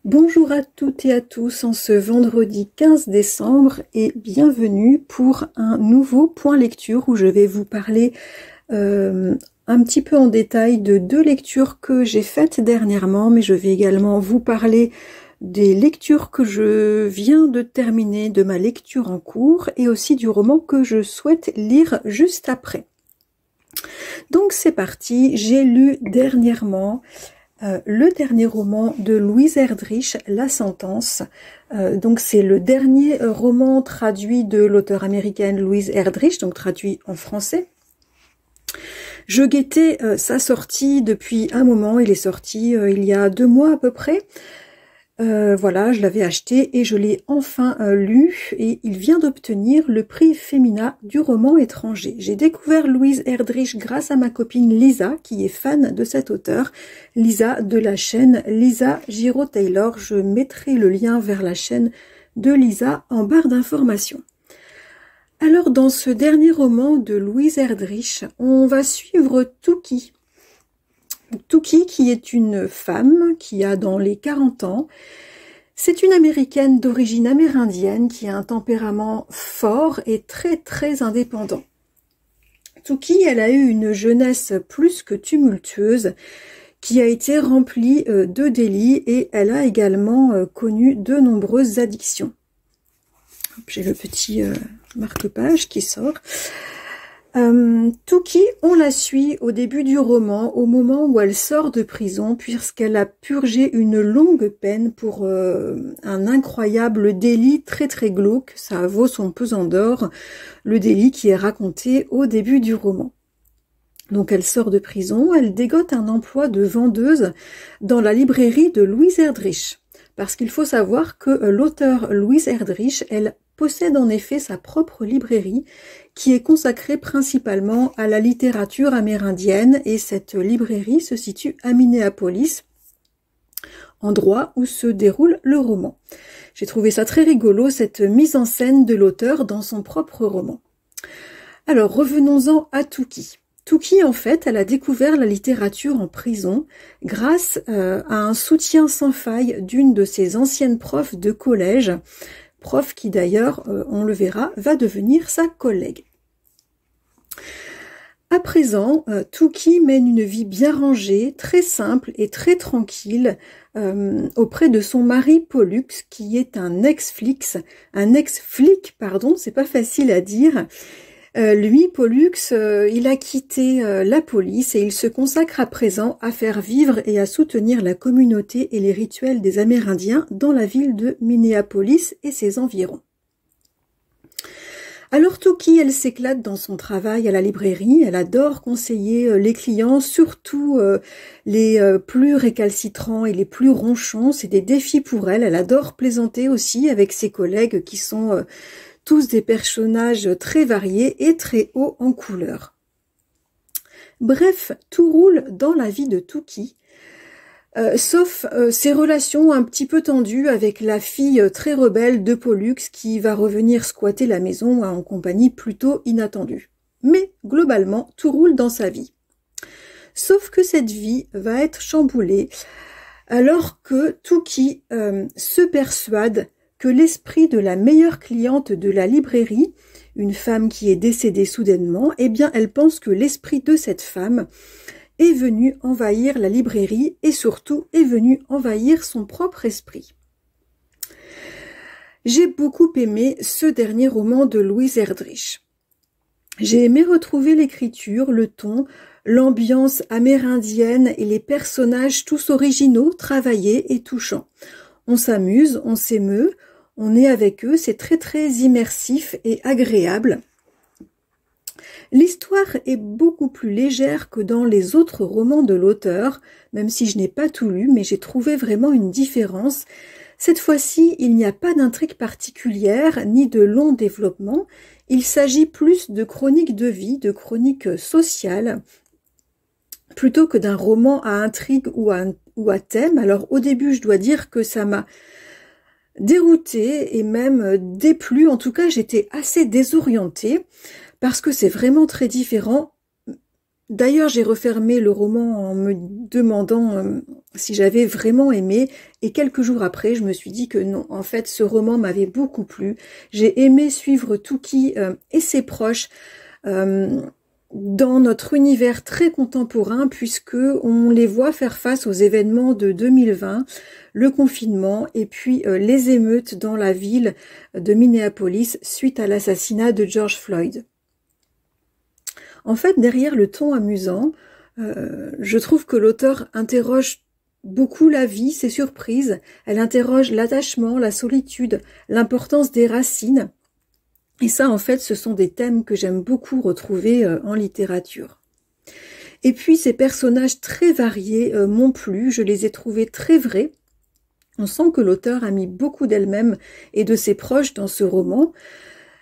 Bonjour à toutes et à tous en ce vendredi 15 décembre et bienvenue pour un nouveau point lecture où je vais vous parler un petit peu en détail de deux lectures que j'ai faites dernièrement, mais je vais également vous parler des lectures que je viens de terminer, de ma lecture en cours et aussi du roman que je souhaite lire juste après. Donc c'est parti, j'ai lu dernièrement le dernier roman de Louise Erdrich, La Sentence. Donc c'est le dernier roman traduit de l'auteure américaine Louise Erdrich, donc traduit en français. Je guettais sa sortie depuis un moment, il est sorti il y a 2 mois à peu près. Voilà, je l'avais acheté et je l'ai enfin lu et il vient d'obtenir le prix Femina du roman étranger. J'ai découvert Louise Erdrich grâce à ma copine Lisa qui est fan de cet auteur, Lisa de la chaîne Lisa Giraud-Taylor. Je mettrai le lien vers la chaîne de Lisa en barre d'informations. Alors dans ce dernier roman de Louise Erdrich, on va suivre Touki. Touki qui est une femme qui a dans les 40 ans. C'est une américaine d'origine amérindienne qui a un tempérament fort et très indépendant. Touki, elle a eu une jeunesse plus que tumultueuse qui a été remplie de délits et elle a également connu de nombreuses addictions. J'ai le petit marque-page qui sort. Touki, on la suit au début du roman, au moment où elle sort de prison, puisqu'elle a purgé une longue peine pour un incroyable délit très glauque. Ça vaut son pesant d'or, le délit qui est raconté au début du roman. Donc elle sort de prison, elle dégote un emploi de vendeuse dans la librairie de Louise Erdrich. Parce qu'il faut savoir que l'auteure Louise Erdrich, elle possède en effet sa propre librairie qui est consacrée principalement à la littérature amérindienne et cette librairie se situe à Minneapolis, endroit où se déroule le roman. J'ai trouvé ça très rigolo, cette mise en scène de l'auteur dans son propre roman. Alors revenons-en à Touki. Touki, en fait, elle a découvert la littérature en prison grâce à un soutien sans faille d'une de ses anciennes profs de collège, prof qui d'ailleurs, on le verra, va devenir sa collègue. À présent, Touki mène une vie bien rangée, très simple et très tranquille auprès de son mari Pollux, qui est un ex-flic, pardon, c'est pas facile à dire. Lui, Pollux, il a quitté la police et il se consacre à présent à faire vivre et à soutenir la communauté et les rituels des Amérindiens dans la ville de Minneapolis et ses environs. Alors Touki, elle s'éclate dans son travail à la librairie, elle adore conseiller les clients, surtout les plus récalcitrants et les plus ronchons, c'est des défis pour elle. Elle adore plaisanter aussi avec ses collègues qui sont tous des personnages très variés et très hauts en couleur. Bref, tout roule dans la vie de Touki, sauf ses relations un petit peu tendues avec la fille très rebelle de Pollux qui va revenir squatter la maison en compagnie plutôt inattendue. Mais globalement, tout roule dans sa vie. Sauf que cette vie va être chamboulée alors que Touki se persuade que l'esprit de la meilleure cliente de la librairie, une femme qui est décédée soudainement, eh bien elle pense que l'esprit de cette femme est venu envahir la librairie et surtout est venu envahir son propre esprit. J'ai beaucoup aimé ce dernier roman de Louise Erdrich. J'ai aimé retrouver l'écriture, le ton, l'ambiance amérindienne et les personnages tous originaux, travaillés et touchants. On s'amuse, on s'émeut, on est avec eux, c'est très très immersif et agréable. L'histoire est beaucoup plus légère que dans les autres romans de l'auteur, même si je n'ai pas tout lu, mais j'ai trouvé vraiment une différence. Cette fois-ci, il n'y a pas d'intrigue particulière, ni de long développement. Il s'agit plus de chroniques de vie, de chroniques sociales, plutôt que d'un roman à intrigue ou à thème. Alors au début, je dois dire que ça m'a déroutée et même déplu. En tout cas, j'étais assez désorientée parce que c'est vraiment très différent. D'ailleurs, j'ai refermé le roman en me demandant si j'avais vraiment aimé, et quelques jours après, je me suis dit que non, en fait, ce roman m'avait beaucoup plu. J'ai aimé suivre Touki et ses proches dans notre univers très contemporain, puisque on les voit faire face aux événements de 2020, le confinement et puis les émeutes dans la ville de Minneapolis suite à l'assassinat de George Floyd. En fait, derrière le ton amusant, je trouve que l'auteur interroge beaucoup la vie, ses surprises. Elle interroge l'attachement, la solitude, l'importance des racines. Et ça, en fait, ce sont des thèmes que j'aime beaucoup retrouver en littérature. Et puis, ces personnages très variés m'ont plu. Je les ai trouvés très vrais. On sent que l'auteur a mis beaucoup d'elle-même et de ses proches dans ce roman.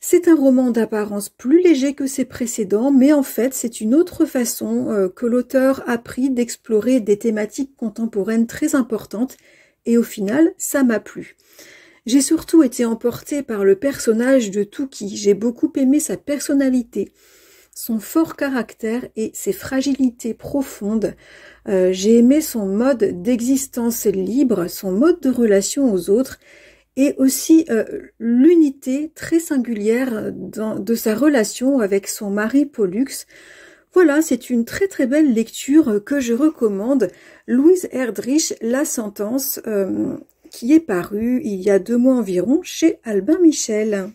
C'est un roman d'apparence plus léger que ses précédents, mais en fait, c'est une autre façon que l'auteur a pris d'explorer des thématiques contemporaines très importantes, et au final, ça m'a plu. J'ai surtout été emportée par le personnage de Touki. J'ai beaucoup aimé sa personnalité, son fort caractère et ses fragilités profondes. J'ai aimé son mode d'existence libre, son mode de relation aux autres, et aussi l'unité très singulière de sa relation avec son mari Pollux. Voilà, c'est une très très belle lecture que je recommande. Louise Erdrich, La Sentence, qui est parue il y a 2 mois environ chez Albin Michel.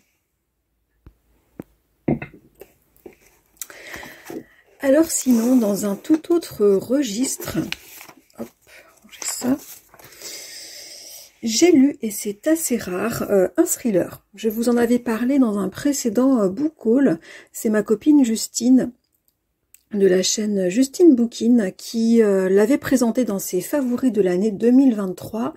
Alors sinon, dans un tout autre registre, hop, j'ai ça. J'ai lu, et c'est assez rare, un thriller. Je vous en avais parlé dans un précédent book haul. C'est ma copine Justine, de la chaîne Justine Bookin, qui l'avait présenté dans ses favoris de l'année 2023.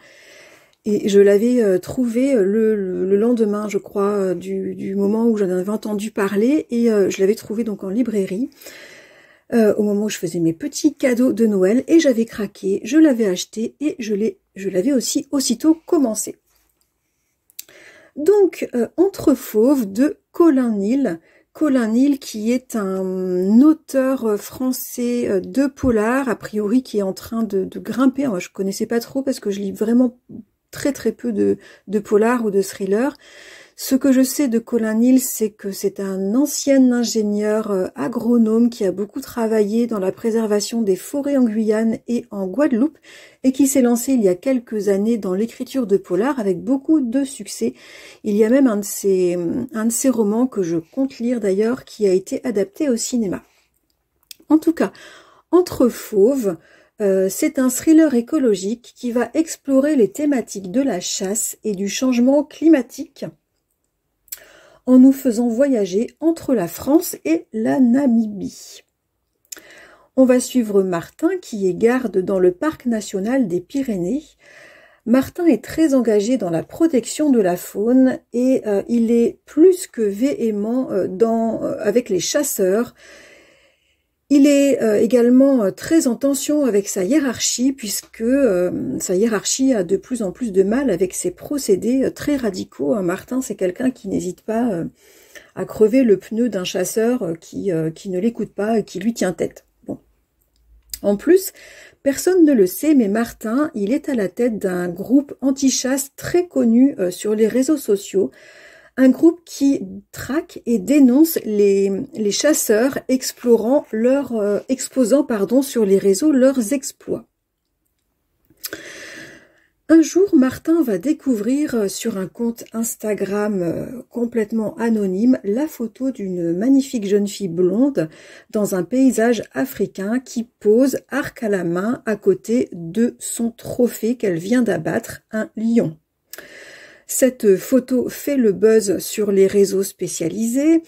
Et je l'avais trouvé le lendemain, je crois, du moment où j'en avais entendu parler. Et je l'avais trouvé donc en librairie. Au moment où je faisais mes petits cadeaux de Noël, et j'avais craqué, je l'avais acheté et je l'avais aussi aussitôt commencé. Donc, Entre Fauves de Colin Neal. Colin Neal qui est un auteur français de polar, a priori qui est en train de grimper. Moi, je connaissais pas trop parce que je lis vraiment très très peu de polar ou de thriller. Ce que je sais de Colin Neal, c'est que c'est un ancien ingénieur agronome qui a beaucoup travaillé dans la préservation des forêts en Guyane et en Guadeloupe et qui s'est lancé il y a quelques années dans l'écriture de polar avec beaucoup de succès. Il y a même un de ses romans que je compte lire d'ailleurs qui a été adapté au cinéma. En tout cas, Entre Fauves, c'est un thriller écologique qui va explorer les thématiques de la chasse et du changement climatique en nous faisant voyager entre la France et la Namibie. On va suivre Martin qui est garde dans le parc national des Pyrénées. Martin est très engagé dans la protection de la faune et il est plus que véhément avec les chasseurs. Il est également très en tension avec sa hiérarchie puisque sa hiérarchie a de plus en plus de mal avec ses procédés très radicaux. Martin, c'est quelqu'un qui n'hésite pas à crever le pneu d'un chasseur qui ne l'écoute pas et qui lui tient tête. Bon. En plus, personne ne le sait, mais Martin, il est à la tête d'un groupe anti-chasse très connu sur les réseaux sociaux. Un groupe qui traque et dénonce les chasseurs exposant sur les réseaux leurs exploits. Un jour, Martin va découvrir sur un compte Instagram complètement anonyme la photo d'une magnifique jeune fille blonde dans un paysage africain qui pose arc à la main à côté de son trophée qu'elle vient d'abattre, un lion. Cette photo fait le buzz sur les réseaux spécialisés.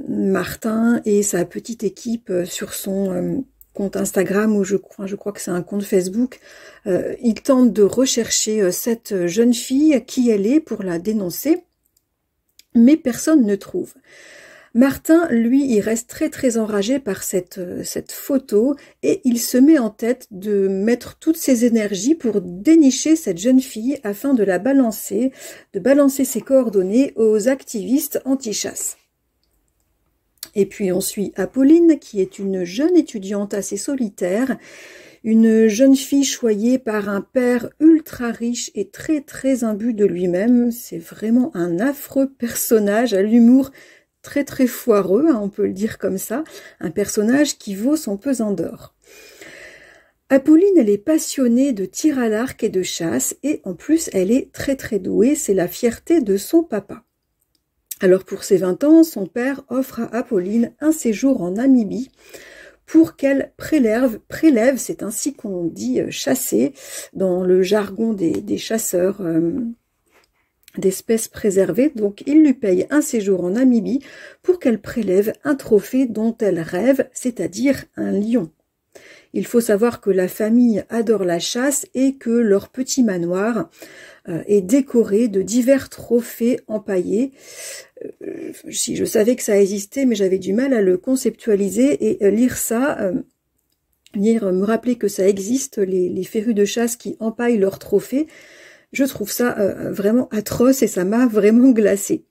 Martin et sa petite équipe sur son compte Instagram ou je crois que c'est un compte Facebook, ils tentent de rechercher cette jeune fille, qui elle est, pour la dénoncer, mais personne ne trouve. Martin, lui, il reste très enragé par cette photo et il se met en tête de mettre toutes ses énergies pour dénicher cette jeune fille afin de la balancer, de balancer ses coordonnées aux activistes anti-chasse. Et puis on suit Apolline, qui est une jeune étudiante assez solitaire, une jeune fille choyée par un père ultra riche et très imbu de lui-même. C'est vraiment un affreux personnage à l'humour très foireux, hein, on peut le dire comme ça, un personnage qui vaut son pesant d'or. Apolline, elle est passionnée de tir à l'arc et de chasse, et en plus elle est très douée, c'est la fierté de son papa. Alors pour ses 20 ans, son père offre à Apolline un séjour en Namibie pour qu'elle prélève, c'est ainsi qu'on dit chasser, dans le jargon des chasseurs d'espèces préservées. Donc il lui paye un séjour en Namibie pour qu'elle prélève un trophée dont elle rêve, c'est-à-dire un lion. Il faut savoir que la famille adore la chasse et que leur petit manoir est décoré de divers trophées empaillés. Si je savais que ça existait, mais j'avais du mal à le conceptualiser, et lire ça, me rappeler que ça existe, les férus de chasse qui empaillent leurs trophées, je trouve ça vraiment atroce et ça m'a vraiment glacée.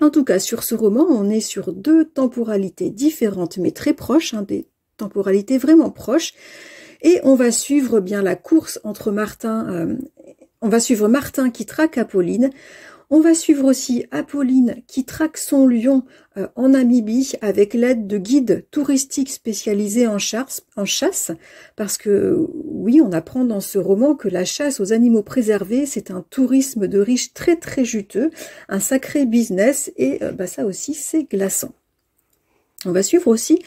En tout cas, sur ce roman, on est sur deux temporalités différentes mais très proches, hein, des temporalités vraiment proches, et on va suivre bien la course entre Martin, on va suivre Martin qui traque Apolline, on va suivre aussi Apolline qui traque son lion en Namibie avec l'aide de guides touristiques spécialisés en chasse, parce que oui, on apprend dans ce roman que la chasse aux animaux préservés, c'est un tourisme de riches très juteux, un sacré business, et ça aussi c'est glaçant. On va suivre aussi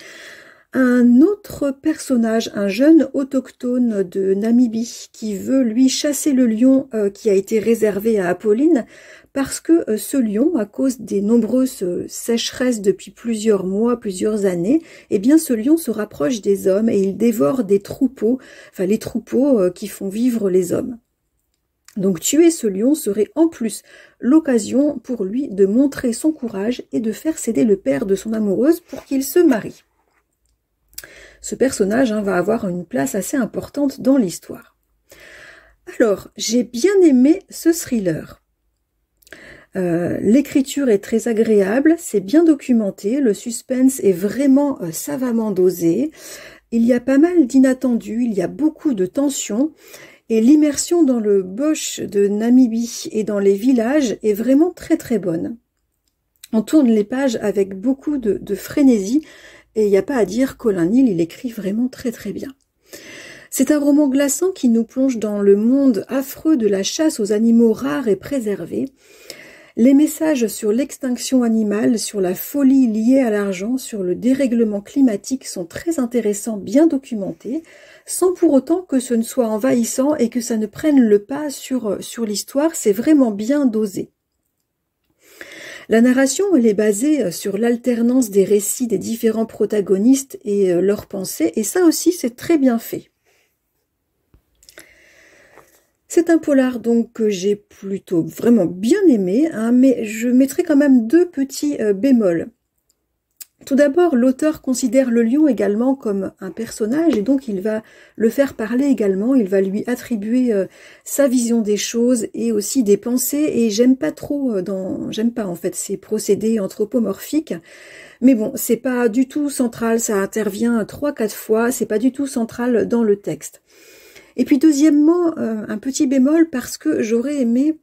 un autre personnage, un jeune autochtone de Namibie qui veut lui chasser le lion qui a été réservé à Apolline, parce que ce lion, à cause des nombreuses sécheresses depuis plusieurs mois, plusieurs années, eh bien ce lion se rapproche des hommes et il dévore des troupeaux, enfin les troupeaux qui font vivre les hommes. Donc tuer ce lion serait en plus l'occasion pour lui de montrer son courage et de faire céder le père de son amoureuse pour qu'il se marie. Ce personnage va avoir une place assez importante dans l'histoire. Alors, j'ai bien aimé ce thriller. L'écriture est très agréable, c'est bien documenté, le suspense est vraiment savamment dosé, il y a pas mal d'inattendus, il y a beaucoup de tensions, et l'immersion dans le bush de Namibie et dans les villages est vraiment très bonne. On tourne les pages avec beaucoup de frénésie, et il n'y a pas à dire qu'Olin Neal, il écrit vraiment très bien. C'est un roman glaçant qui nous plonge dans le monde affreux de la chasse aux animaux rares et préservés. Les messages sur l'extinction animale, sur la folie liée à l'argent, sur le dérèglement climatique sont très intéressants, bien documentés, sans pour autant que ce ne soit envahissant et que ça ne prenne le pas sur l'histoire, c'est vraiment bien dosé. La narration, elle est basée sur l'alternance des récits des différents protagonistes et leurs pensées, et ça aussi c'est très bien fait. C'est un polar donc que j'ai plutôt vraiment bien aimé, mais je mettrai quand même deux petits bémols. Tout d'abord, l'auteur considère le lion également comme un personnage et donc il va le faire parler également, il va lui attribuer sa vision des choses et aussi des pensées, et j'aime pas en fait ces procédés anthropomorphiques. Mais bon, c'est pas du tout central, ça intervient 3-4 fois, c'est pas du tout central dans le texte. Et puis deuxièmement, un petit bémol parce que j'aurais aimé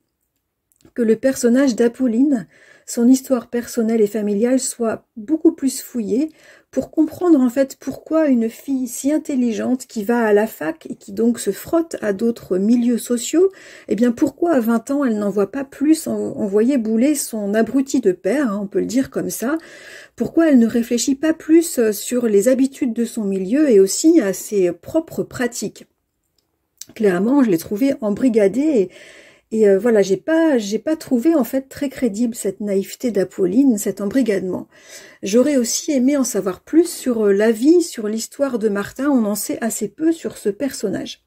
que le personnage d'Apolline, son histoire personnelle et familiale soit beaucoup plus fouillée pour comprendre en fait pourquoi une fille si intelligente qui va à la fac et qui donc se frotte à d'autres milieux sociaux, eh bien pourquoi à 20 ans elle n'en voit pas plus envoyer bouler son abruti de père, hein, on peut le dire comme ça, pourquoi elle ne réfléchit pas plus sur les habitudes de son milieu et aussi à ses propres pratiques. Clairement, je l'ai trouvée embrigadée et voilà, j'ai pas trouvé en fait très crédible cette naïveté d'Apolline, cet embrigadement. J'aurais aussi aimé en savoir plus sur la vie, sur l'histoire de Martin, on en sait assez peu sur ce personnage.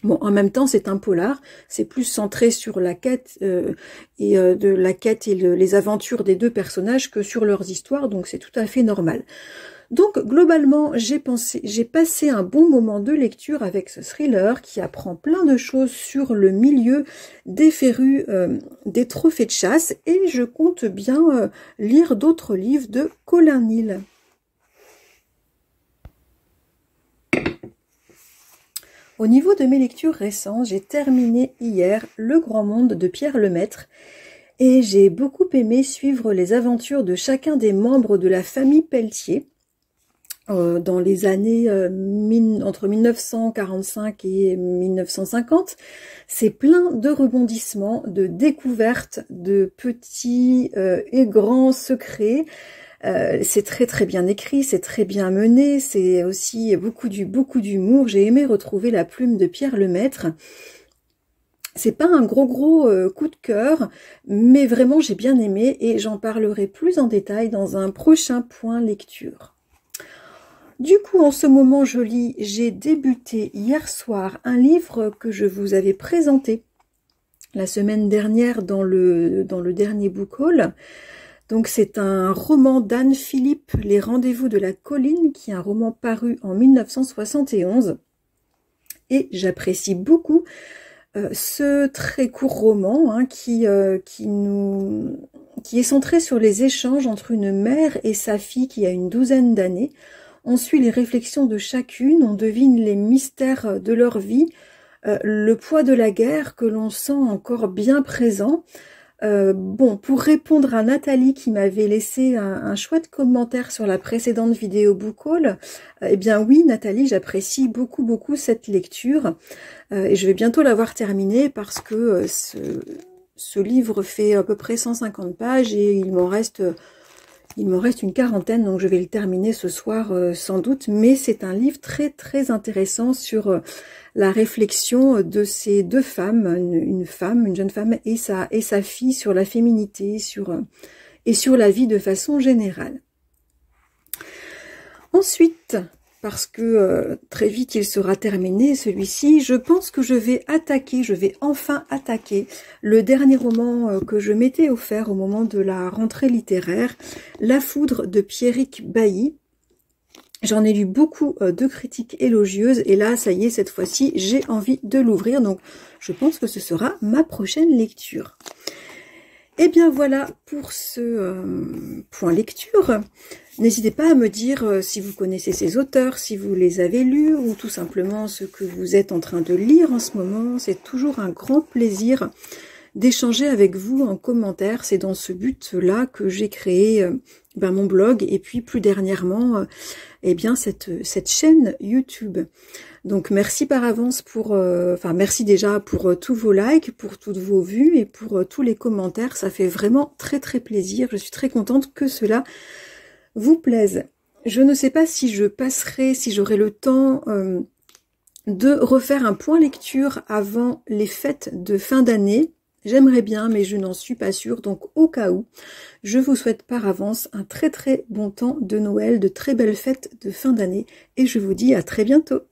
Bon, en même temps, c'est un polar, c'est plus centré sur la quête de la quête et les aventures des deux personnages que sur leurs histoires, donc c'est tout à fait normal. Donc, globalement, j'ai passé un bon moment de lecture avec ce thriller qui apprend plein de choses sur le milieu des férus des trophées de chasse et je compte bien lire d'autres livres de Colin Neal. Au niveau de mes lectures récentes, j'ai terminé hier Le Grand Monde de Pierre Lemaitre et j'ai beaucoup aimé suivre les aventures de chacun des membres de la famille Pelletier. Dans les années entre 1945 et 1950, c'est plein de rebondissements, de découvertes, de petits et grands secrets. C'est très bien écrit, c'est très bien mené, c'est aussi beaucoup d'humour. J'ai aimé retrouver la plume de Pierre Lemaitre. C'est pas un gros coup de cœur, mais vraiment j'ai bien aimé et j'en parlerai plus en détail dans un prochain point lecture. Du coup, en ce moment, j'ai débuté hier soir un livre que je vous avais présenté la semaine dernière dans le dernier book haul. Donc, c'est un roman d'Anne Philippe, Les Rendez-vous de la Colline, qui est un roman paru en 1971. Et j'apprécie beaucoup ce très court roman hein, qui est centré sur les échanges entre une mère et sa fille qui a une douzaine d'années. On suit les réflexions de chacune, on devine les mystères de leur vie, le poids de la guerre que l'on sent encore bien présent. Bon, pour répondre à Nathalie qui m'avait laissé un chouette commentaire sur la précédente vidéo book haul, eh bien oui Nathalie, j'apprécie beaucoup cette lecture et je vais bientôt l'avoir terminée parce que ce livre fait à peu près 150 pages et il m'en reste une quarantaine, donc je vais le terminer ce soir sans doute, mais c'est un livre très intéressant sur la réflexion de ces deux femmes, une jeune femme et sa fille sur la féminité et sur la vie de façon générale. Ensuite, parce que très vite il sera terminé celui-ci, je pense que je vais enfin attaquer le dernier roman que je m'étais offert au moment de la rentrée littéraire, La Foudre de Pierrick Bailly. J'en ai lu beaucoup de critiques élogieuses et là, ça y est, cette fois-ci, j'ai envie de l'ouvrir. Donc, je pense que ce sera ma prochaine lecture. Et bien voilà pour ce point lecture. N'hésitez pas à me dire si vous connaissez ces auteurs, si vous les avez lus ou tout simplement ce que vous êtes en train de lire en ce moment. C'est toujours un grand plaisir d'échanger avec vous en commentaire. C'est dans ce but-là que j'ai créé mon blog et puis plus dernièrement eh bien cette chaîne YouTube. Donc merci par avance pour, merci déjà pour tous vos likes, pour toutes vos vues et pour tous les commentaires. Ça fait vraiment très plaisir. Je suis très contente que cela vous plaise. Je ne sais pas si j'aurai le temps de refaire un point lecture avant les fêtes de fin d'année. J'aimerais bien, mais je n'en suis pas sûre. Donc, au cas où, je vous souhaite par avance un très bon temps de Noël, de très belles fêtes de fin d'année. Et je vous dis à très bientôt.